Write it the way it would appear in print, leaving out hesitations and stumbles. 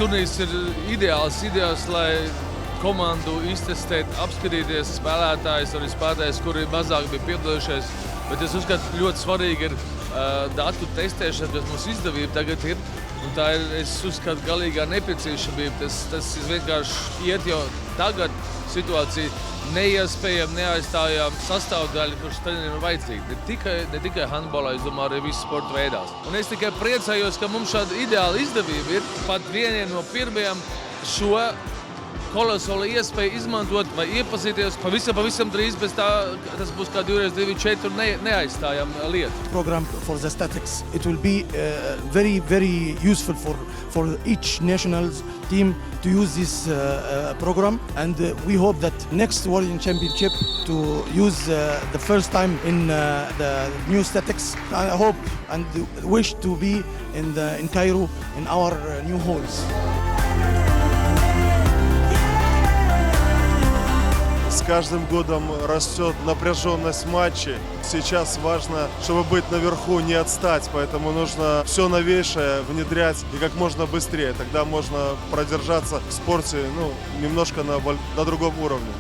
turnīrs ir ideāls, lai komandu iztestēt, apskatīties spēlētājus, arī spēlētājus, kuri mazāk bija piedalījušies. Bet es uzskatu, ka ļoti svarīgi ir datu testēšana, kas mums izdevība tagad ir. Un tā ir, es uzskatu, galīgā nepieciešamība. Tas vienkārši iet jau tagad situācija neiespējama, neaizstājama sastāvdaļa, kurš treneriem ir vajadzīga. Ne tikai handbolā, es domāju, arī visu sporta veidās. Un es tikai priecājos, ka mums šāda ideāla izdevība ir pat vieniem no pirmajiem šo kolosālu iespēju izmantot vai iepazīties pavisam drīz, bez tā, tas būs kā 2x2, 4 neaizstājama lieta. Program for the statics. It will be very, very useful for each national team to use this program, and we hope that next World Championship to use the first time in the new statics. I hope and wish to be in Cairo in our new halls. С каждым годом растет напряженность матчей. Сейчас важно, чтобы быть наверху, не отстать, поэтому нужно все новейшее внедрять и как можно быстрее. Тогда можно продержаться в спорте немножко на другом уровне.